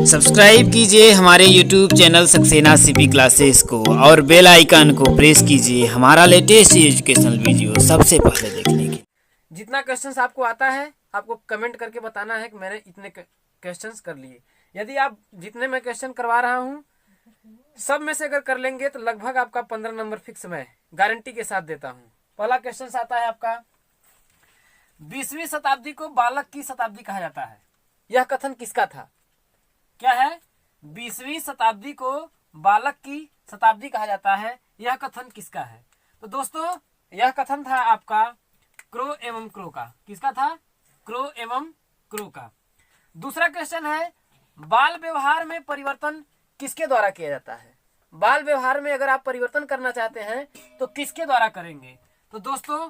Subscribe कीजिए हमारे YouTube channel Saxena CP classes को और बेल आइकन को प्रेस कीजिए हमारा लेटेस्ट एजुकेशनल वीडियो सबसे पहले देखने के। जितना क्वेश्चंस आपको आता है आपको कमेंट करके बताना है कि मैंने इतने क्वेश्चंस कर लिए। यदि आप जितने मैं क्वेश्चन करवा रहा हूँ सब में से अगर कर लेंगे तो लगभग आपका 15 नंबर फिक्स मैं गारंटी के साथ देता हूँ। पहला क्वेश्चन आता है आपका, 20वीं शताब्दी को बालक की शताब्दी कहा जाता है। यह कथन किसका था? क्या है? 20वीं शताब्दी को बालक की शताब्दी कहा जाता है। यह कथन किसका है? तो दोस्तों यह कथन था आपका क्रो एवं क्रो का। किसका था? क्रो एवं क्रो का। दूसरा क्वेश्चन है, बाल व्यवहार में परिवर्तन किसके द्वारा किया जाता है? बाल व्यवहार में अगर आप परिवर्तन करना चाहते हैं तो किसके द्वारा करेंगे? तो दोस्तों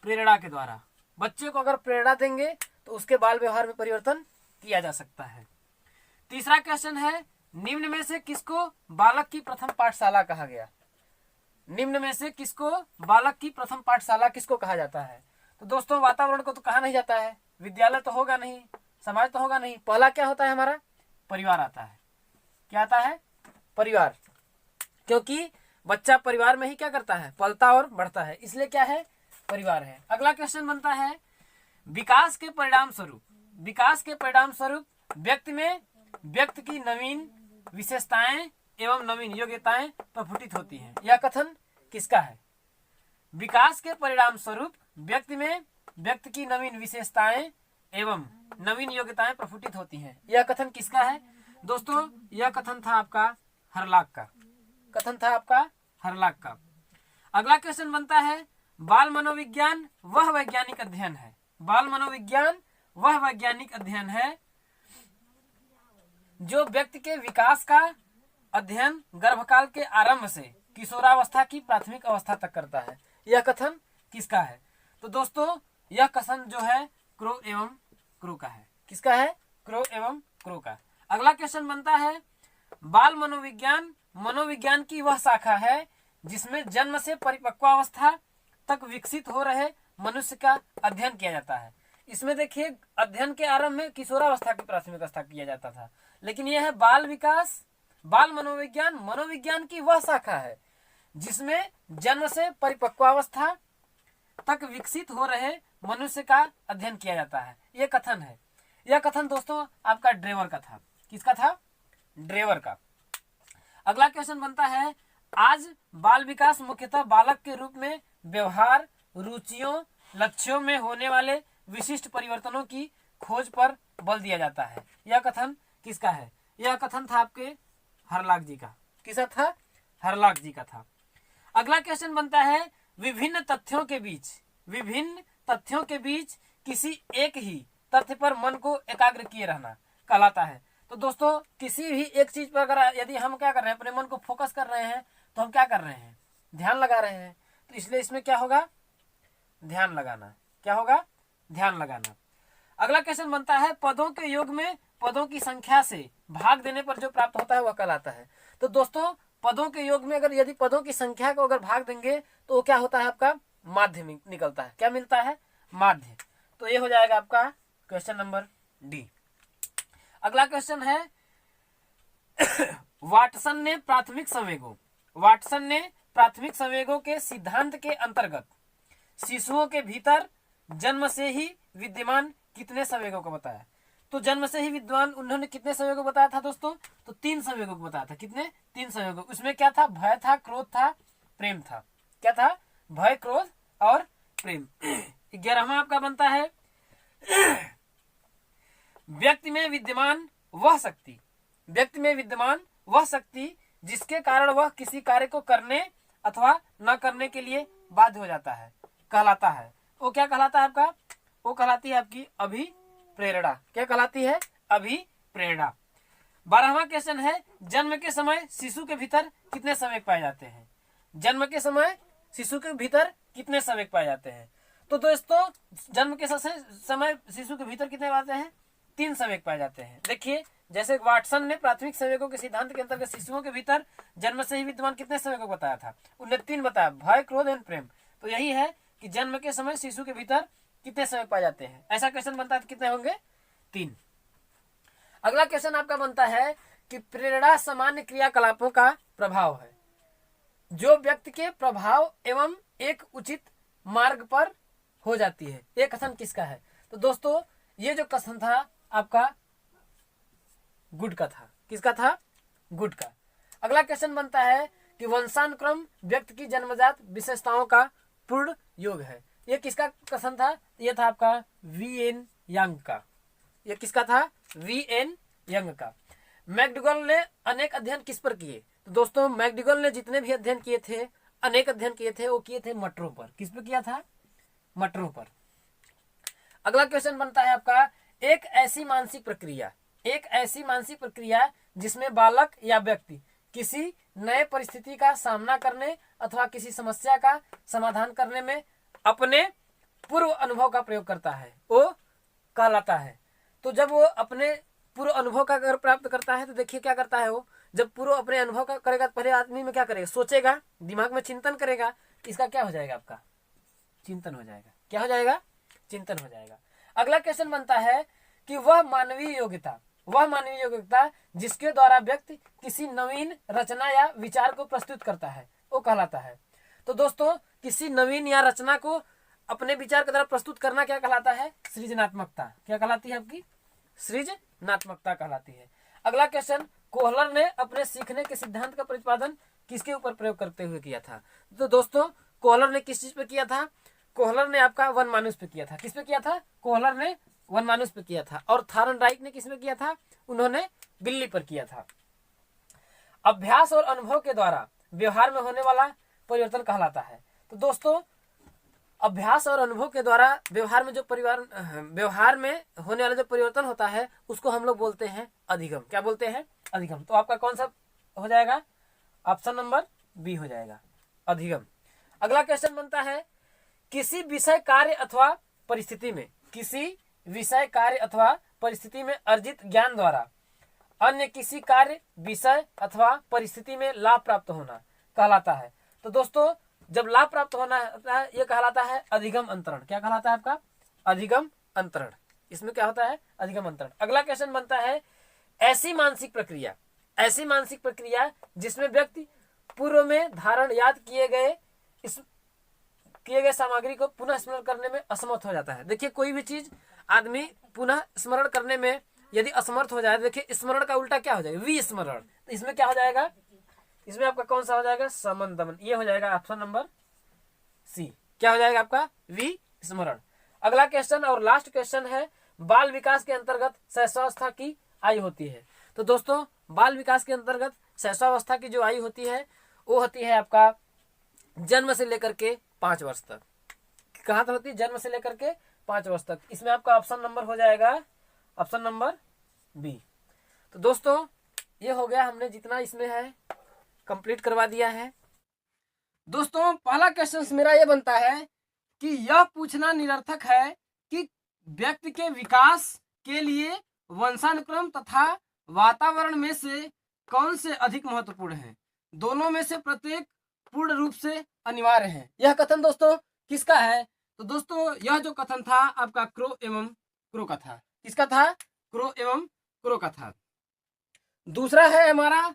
प्रेरणा के द्वारा। बच्चे को अगर प्रेरणा देंगे तो उसके बाल व्यवहार में परिवर्तन किया जा सकता है। तीसरा क्वेश्चन है, निम्न में से किसको बालक की प्रथम पाठशाला कहा गया? निम्न में से किसको बालक की प्रथम पाठशाला किसको कहा जाता है? तो दोस्तों वातावरण को तो कहा नहीं जाता है, विद्यालय तो होगा नहीं, समाज तो होगा नहीं। पहला क्या होता है हमारा? परिवार आता है। क्या आता है? परिवार। क्योंकि बच्चा परिवार में ही क्या करता है? पलता और बढ़ता है, इसलिए क्या है? परिवार है। अगला क्वेश्चन बनता है, विकास के परिणाम स्वरूप व्यक्ति में व्यक्ति की नवीन विशेषताएं एवं नवीन योग्यताएं प्रफुटित होती हैं। यह कथन किसका है? विकास के परिणाम स्वरूप व्यक्ति में व्यक्ति की नवीन विशेषताएं एवं नवीन योग्यताएं प्रफुटित होती हैं। यह कथन किसका है? दोस्तों यह कथन था आपका हरलाक का। कथन था आपका हरलाक का। अगला क्वेश्चन बनता है, बाल मनोविज्ञान वह वैज्ञानिक अध्ययन है। बाल मनोविज्ञान वह वैज्ञानिक अध्ययन है जो व्यक्ति के विकास का अध्ययन गर्भकाल के आरंभ से किशोरावस्था की प्राथमिक अवस्था तक करता है। यह कथन किसका है? तो दोस्तों यह कथन जो है क्रो एवं क्रो का है। किसका है? क्रो एवं क्रो का। अगला क्वेश्चन बनता है, बाल मनोविज्ञान की वह शाखा है जिसमें जन्म से परिपक्वावस्था तक विकसित हो रहे मनुष्य का अध्ययन किया जाता है। इसमें देखिए अध्ययन के आरंभ में किशोरावस्था की प्राथमिक अवस्था किया जाता था, लेकिन यह है बाल मनोविज्ञान की वह शाखा है जिसमें जन्म से परिपक्वावस्था तक विकसित हो रहे मनुष्य का अध्ययन किया जाता है। यह कथन है। यह कथन दोस्तों आपका ड्रेवर का था। किसका था? ड्रेवर का। अगला क्वेश्चन बनता है, आज बाल विकास मुख्यतः बालक के रूप में व्यवहार, रुचियों, लक्ष्यों में होने वाले विशिष्ट परिवर्तनों की खोज पर बल दिया जाता है। यह कथन किसका है? यह कथन था आपके हरलाक जी का। किसका था? हरलाक जी का था। अगला क्वेश्चन बनता है, विभिन्न तथ्यों के बीच किसी एक ही तथ्य पर मन को एकाग्र किए रहना कहलाता है। तो दोस्तों किसी भी एक चीज पर अगर यदि हम क्या कर रहे हैं, अपने मन को फोकस कर रहे हैं तो हम क्या कर रहे हैं? ध्यान लगा रहे हैं। तो इसलिए इसमें क्या होगा? ध्यान लगाना। क्या होगा? ध्यान लगाना। अगला क्वेश्चन बनता है, पदों के योग में पदों की संख्या से भाग देने पर जो प्राप्त होता है वह कहलाता है। तो दोस्तों पदों के योग में अगर यदि पदों की संख्या को अगर भाग देंगे तो वो क्या होता है? आपका माध्य निकलता है। क्या मिलता है? माध्य। तो ये हो जाएगा आपका क्वेश्चन नंबर डी। अगला क्वेश्चन है, वाटसन ने प्राथमिक संवेगों के सिद्धांत के अंतर्गत शिशुओं के भीतर जन्म से ही विद्यमान कितने संवेगों को बताया? तो जन्म से ही विद्वान उन्होंने कितने संवेगों को बताया था दोस्तों? तो 3 संवेगों को बताया था। कितने? 3 संवेगों। उसमें क्या था? भय था, क्रोध था, प्रेम था। क्या था? भय, क्रोध और प्रेम। 11वां आपका बनता है, व्यक्ति में विद्यमान वह शक्ति जिसके कारण वह किसी कार्य को करने अथवा न करने के लिए बाध्य हो जाता है कहलाता है। वो क्या कहलाता है आपका? वो कहलाती है आपकी अभिप्रेरणा। क्या कहलाती है? अभिप्रेरणा। 12वां क्वेश्चन है, जन्म के समय शिशु के भीतर कितने संवेग पाए जाते हैं? जन्म के समय शिशु के भीतर कितने संवेग पाए जाते हैं? तो दोस्तों जन्म के समय शिशु के भीतर कितने पाते हैं? 3 संवेग पाए जाते हैं। देखिए जैसे वाटसन ने प्राथमिक संवेगों के सिद्धांत के अंतर्गत शिशुओं के भीतर जन्म से ही विद्यमान कितने संवेगों को बताया था? उन्हें 3 बताया, भय, क्रोध एवं प्रेम। तो यही है कि जन्म के समय शिशु के भीतर कितने संवेग पाए जाते हैं। ऐसा क्वेश्चन बनता है तो कितने होंगे? 3। अगला क्वेश्चन आपका बनता है कि प्रेरणा सामान्य क्रियाकलापों का प्रभाव है जो व्यक्ति के प्रभाव एवं एक उचित मार्ग पर हो जाती है। ये कथन किसका है? तो दोस्तों ये जो कथन था आपका गुड का था। किसका था? गुड का। अगला क्वेश्चन बनता है कि वंशानुक्रम व्यक्ति की जन्मजात विशेषताओं का पूर्ण योग है। ये किसका कथन था? ये था आपका वी.एन. यंग का। ये किसका था? वी.एन. यंग का। मैकडूगल ने अनेक अध्ययन किस पर किए? तो दोस्तों मैकडूगल ने जितने भी अध्ययन किए थे, अनेक अध्ययन किए थे, वो किए थे मटरों पर। किस पर किया था? मटरों पर। अगला क्वेश्चन बनता है आपका एक ऐसी मानसिक प्रक्रिया जिसमें बालक या व्यक्ति किसी नए परिस्थिति का सामना करने अथवा किसी समस्या का समाधान करने में अपने पूर्व अनुभव का प्रयोग करता है, वो कहलाता है। तो जब वो अपने पूर्व अनुभव का अगर प्राप्त करता है तो देखिए क्या करता है वो, जब पूर्व अपने अनुभव का करेगा तो पहले आदमी में क्या करेगा? सोचेगा, दिमाग में चिंतन करेगा। इसका क्या हो जाएगा? आपका चिंतन हो जाएगा। क्या हो जाएगा? चिंतन हो जाएगा। अगला क्वेश्चन बनता है कि वह मानवीय योग्यता जिसके द्वारा व्यक्ति किसी नवीन रचना या विचार को प्रस्तुत करता है, वो कहलाता है। तो दोस्तों किसी नवीन या रचना को अपने विचार के द्वारा प्रस्तुत करना क्या कहलाता है? सृजनात्मकता। क्या कहलाती है? आपकी सृजनात्मकता कहलाती है। अगला क्वेश्चन, कोहलर ने अपने सीखने के सिद्धांत का प्रतिपादन किसके ऊपर प्रयोग करते हुए किया था? तो दोस्तों कोहलर ने किस चीज पे किया था? कोहलर ने आपका वन मानुष पे किया था। किस पे किया था? कोहलर ने वन मानुष पे किया था। और थार्नडाइक ने किस में किया था? उन्होंने बिल्ली पर किया था। अभ्यास और अनुभव के द्वारा व्यवहार में होने वाला परिवर्तन कहलाता है। तो दोस्तों अभ्यास और अनुभव के द्वारा व्यवहार में होने वाला जो परिवर्तन होता है उसको हम लोग बोलते हैं अधिगम। क्या बोलते हैं? अधिगम। तो आपका कौन सा हो जाएगा? ऑप्शन नंबर बी हो जाएगा, अधिगम। अगला क्वेश्चन बनता है किसी विषय कार्य अथवा परिस्थिति में अर्जित ज्ञान द्वारा अन्य किसी कार्य, विषय अथवा परिस्थिति में लाभ प्राप्त होना कहलाता है। तो दोस्तों जब लाभ प्राप्त होना होता है ये कहलाता है अधिगम अंतरण। क्या कहलाता है आपका? अधिगम अंतरण। इसमें क्या होता है? अधिगम अंतरण। अगला क्वेश्चन बनता है ऐसी मानसिक प्रक्रिया जिसमें व्यक्ति पूर्व में धारण याद किए गए सामग्री को पुनः स्मरण करने में असमर्थ हो जाता है। देखिए कोई भी चीज आदमी पुनः स्मरण करने में यदि असमर्थ हो जाए, देखिए स्मरण का उल्टा क्या हो जाएगा? विस्मरण। तो इसमें क्या हो जाएगा? इसमें आपका कौन सा हो जाएगा? समन दमन। ये हो जाएगा ऑप्शन नंबर सी। क्या हो जाएगा आपका? विस्मरण। अगला क्वेश्चन और लास्ट क्वेश्चन है बाल विकास के अंतर्गत शैशवावस्था की आयु होती है। तो दोस्तों बाल विकास के अंतर्गत शैशवावस्था की जो आयु होती है वो होती है आपका जन्म से लेकर के 5 वर्ष तक। कहाँ तक होती है? जन्म से लेकर के 5 वर्ष तक। इसमें आपका ऑप्शन नंबर हो जाएगा ऑप्शन नंबर बी। तो दोस्तों ये हो गया, हमने जितना इसमें है कंप्लीट करवा दिया है। दोस्तों पहला क्वेश्चन मेरा ये बनता है कि यह पूछना निरर्थक है कि व्यक्ति के विकास के लिए वंशानुक्रम तथा वातावरण में से कौन से अधिक महत्वपूर्ण है? दोनों में से प्रत्येक पूर्ण रूप से अनिवार्य है। यह कथन दोस्तों किसका है? तो दोस्तों यह जो कथन था आपका क्रो एवं क्रो का था। किसका था? क्रो एवं क्रो का था। दूसरा है हमारा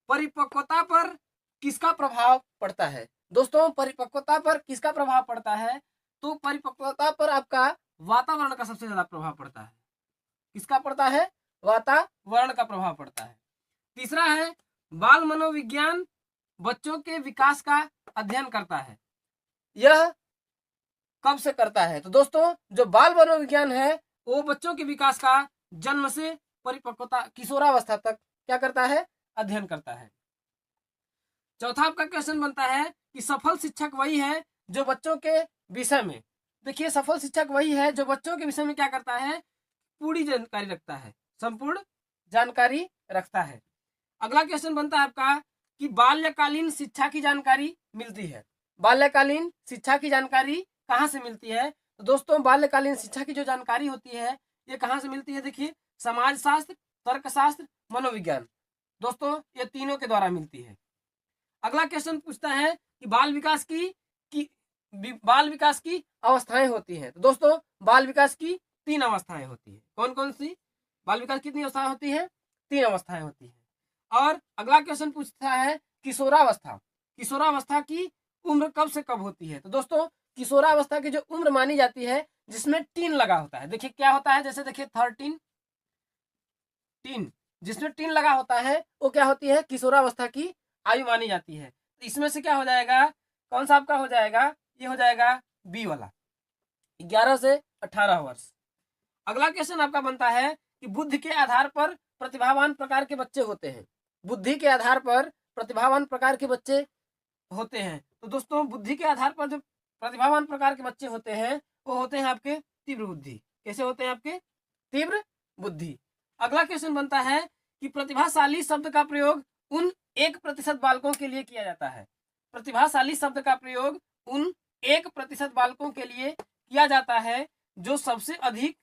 परिपक्वता पर किसका प्रभाव पड़ता है? दोस्तों परिपक्वता पर किसका प्रभाव पड़ता है? तो परिपक्वता पर आपका वातावरण का सबसे ज्यादा प्रभाव पड़ता है। किसका पड़ता है? वातावरण का प्रभाव पड़ता है। तीसरा है बाल मनोविज्ञान बच्चों के विकास का अध्ययन करता है। यह कब से करता है? तो दोस्तों जो बाल मनोविज्ञान है वो बच्चों के विकास का जन्म से परिपक्वता किशोरावस्था तक क्या करता है? अध्ययन करता है। चौथा आपका क्वेश्चन बनता है कि सफल शिक्षक वही है जो बच्चों के विषय में, देखिए सफल शिक्षक वही है जो बच्चों के विषय में क्या करता है? पूरी जानकारी रखता है, संपूर्ण जानकारी रखता है। अगला क्वेश्चन बनता है आपका कि बाल्यकालीन शिक्षा की जानकारी मिलती है। बाल्यकालीन शिक्षा की जानकारी कहाँ से मिलती है? तो दोस्तों बाल्यकालीन शिक्षा की जो जानकारी होती है ये कहाँ से मिलती है? देखिए समाजशास्त्र, तर्कशास्त्र, मनोविज्ञान, दोस्तों ये तीनों के द्वारा मिलती है। अगला क्वेश्चन पूछता है कि बाल विकास की अवस्थाएं होती हैं। तो दोस्तों बाल विकास की 3 अवस्थाएं होती है। कौन कौन सी? बाल विकास कितनी अवस्थाएं होती है? 3 अवस्थाएं होती है। और अगला क्वेश्चन पूछता है किशोरावस्था। किशोरावस्था की उम्र कब से कब होती है? तो दोस्तों किशोरावस्था की जो उम्र मानी जाती है जिसमें टीन लगा होता है, देखिए क्या होता है, जैसे देखिए 13 टीन, जिसमें टीन लगा होता है वो क्या होती है? किशोरावस्था की आयु मानी जाती है। तो इसमें से क्या हो जाएगा, कौन सा आपका हो जाएगा? ये हो जाएगा बी वाला, 11 से 18 वर्ष। अगला क्वेश्चन आपका बनता है कि बुद्धि के आधार पर प्रतिभावान प्रकार के बच्चे होते हैं। बुद्धि के आधार पर प्रतिभावान प्रकार के बच्चे होते हैं। तो दोस्तों बुद्धि के आधार पर जो प्रतिभावान प्रकार के बच्चे होते हैं वो होते हैं आपके तीव्र बुद्धि। कैसे होते हैं आपके? तीव्र बुद्धि। अगला क्वेश्चन बनता है कि प्रतिभाशाली शब्द का प्रयोग उन 1% बालकों के लिए किया जाता है। प्रतिभाशाली शब्द का प्रयोग उन 1% बालकों के लिए किया जाता है जो सबसे अधिक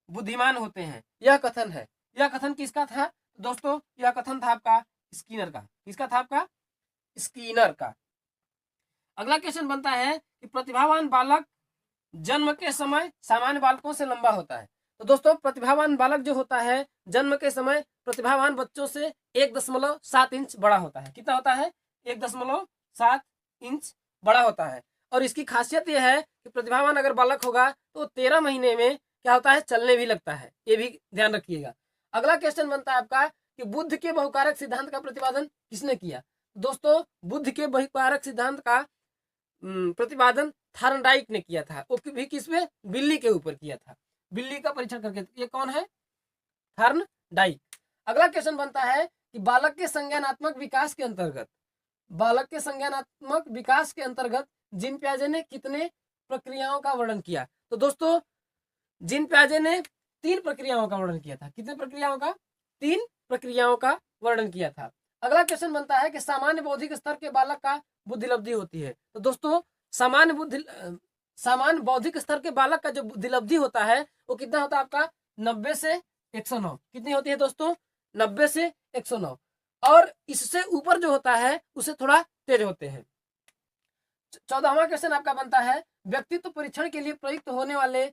बुद्धिमान होते हैं। यह कथन है। यह कथन किसका था दोस्तों? यह कथन था आपका स्किनर का। किसका था आपका? स्किनर का। अगला क्वेश्चन बनता है कि प्रतिभावान बालक जन्म के समय सामान्य बालकों से लंबा होता है। तो दोस्तों प्रतिभावान बालक जो होता है जन्म के समय प्रतिभावान बच्चों से 1.7 इंच बड़ा होता है। कितना होता है? 1.7 इंच बड़ा होता है। और इसकी खासियत यह है कि प्रतिभावान अगर बालक होगा तो 13 महीने में क्या होता है? चलने भी लगता है। ये भी ध्यान रखिएगा। अगला क्वेश्चन बनता है आपका कि बुद्ध के बहुकारक सिद्धांत का प्रतिपादन किसने किया? दोस्तों बुद्ध के बहुकारक सिद्धांत का प्रतिपादन थार्नडाइक ने किया था। वो भी किस पे? बिल्ली के ऊपर किया था। बिल्ली का परीक्षण करके। ये कौन है? थार्नडाइक। अगला क्वेश्चन बनता है कि बालक के संज्ञानात्मक विकास के अंतर्गत, बालक के संज्ञानात्मक विकास के अंतर्गत जीन पियाजे ने कितने प्रक्रियाओं का वर्णन किया? तो दोस्तों जीन पियाजे ने 3 प्रक्रियाओं का वर्णन किया था। कितने प्रक्रियाओं का? 3 प्रक्रियाओं का वर्णन किया था। अगला क्वेश्चन बनता है कि सामान्य बौद्धिक स्तर के बालक का बुद्धिलब्धि होती है। तो दोस्तों सामान्य बौद्धिक स्तर के बालक का जो बुद्धिलब्धि होता है वो कितना होता है आपका? 90 से 109। कितनी होती है दोस्तों? 90 से 109। और इससे ऊपर जो होता है उसे थोड़ा तेज होते हैं। 14वां क्वेश्चन आपका बनता है व्यक्तित्व परीक्षण के लिए प्रयुक्त होने वाले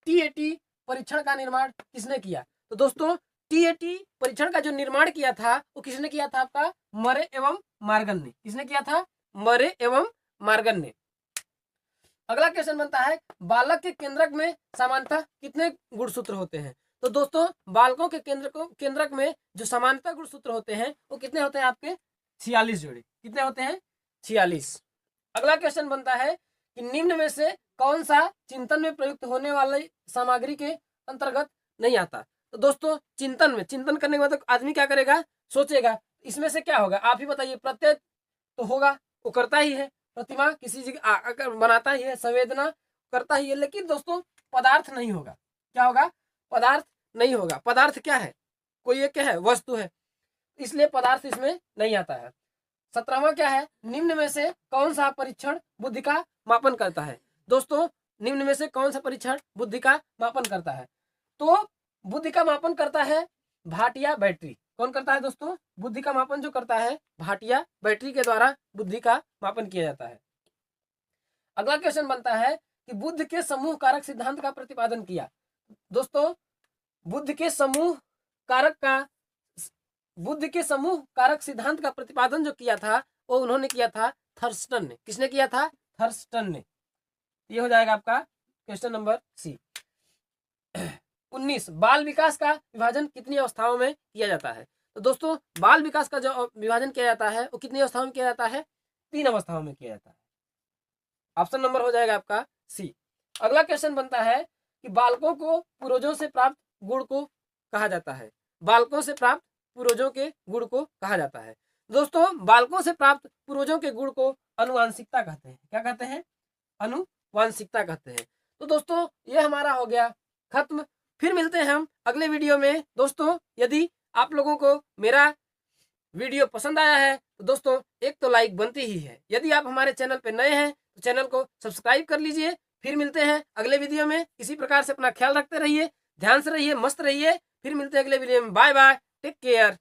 टीएटी परीक्षण का निर्माण किसने किया? तो दोस्तों टीएटी परीक्षण का जो निर्माण किया था वो किसने किया था आपका? मरे एवं मार्गन ने। किसने किया था? मरे एवं मार्गन ने। अगला क्वेश्चन बनता है बालक के केंद्रक में सामान्यतः कितने गुणसूत्र होते हैं? तो दोस्तों बालकों के केंद्रक में जो समानता गुणसूत्र होते हैं वो कितने होते हैं आपके? 46 जोड़े। कितने होते हैं? 46। अगला क्वेश्चन बनता है कि निम्न में से कौन सा चिंतन में प्रयुक्त होने वाली सामग्री के अंतर्गत नहीं आता? तो दोस्तों चिंतन करने के बाद आदमी क्या करेगा? सोचेगा। इसमें से क्या होगा आप ही बताइए? प्रत्यय तो होगा, वो करता ही है। प्रतिमा किसी जगह बनाता ही है, संवेदना करता ही है, लेकिन दोस्तों पदार्थ नहीं होगा। क्या होगा? पदार्थ नहीं होगा। पदार्थ क्या है? कोई एक क्या है? वस्तु है, इसलिए पदार्थ इसमें नहीं आता है। 17वां क्या है? निम्न में से कौन सा परीक्षण बुद्धि का मापन करता है? दोस्तों निम्न में से कौन सा परीक्षण बुद्धि का मापन करता है? तो बुद्धि का मापन करता है भाटिया बैटरी। कौन करता है दोस्तों? बुद्धि का मापन जो करता है भाटिया बैटरी के द्वारा बुद्धि का मापन किया जाता है। अगला क्वेश्चन बनता है कि बुद्ध के समूह कारक सिद्धांत का प्रतिपादन किया। दोस्तों बुद्ध के समूह कारक सिद्धांत का प्रतिपादन जो किया था वो उन्होंने किया था थर्स्टन ने। किसने किया था? थर्स्टन ने। ये हो जाएगा आपका क्वेश्चन नंबर सी। 19 बाल विकास का विभाजन कितनी अवस्थाओं में किया जाता है? तो दोस्तों बाल विकास का जो विभाजन किया जाता है वो कितनी अवस्थाओं में किया जाता है? 3 अवस्थाओं में किया जाता है। ऑप्शन नंबर हो जाएगा आपका सी। अगला क्वेश्चन बनता है कि बालकों को पूर्वजों से प्राप्त गुण को कहा जाता है। बालकों से प्राप्त पूर्वजों के गुण को कहा जाता है। दोस्तों बालकों से प्राप्त पूर्वजों के गुण को अनुवांशिकता कहते हैं। क्या कहते हैं? अनुवांशिकता कहते हैं। तो दोस्तों ये हमारा हो गया खत्म। फिर मिलते हैं हम अगले वीडियो में। दोस्तों यदि आप लोगों को मेरा वीडियो पसंद आया है तो दोस्तों एक तो लाइक बनती ही है। यदि आप हमारे चैनल पर नए हैं तो चैनल को सब्सक्राइब कर लीजिए। फिर मिलते हैं अगले वीडियो में। इसी प्रकार से अपना ख्याल रखते रहिए, ध्यान से रहिए, मस्त रहिए। फिर मिलते हैं अगले वीडियो में। Bye bye, take care.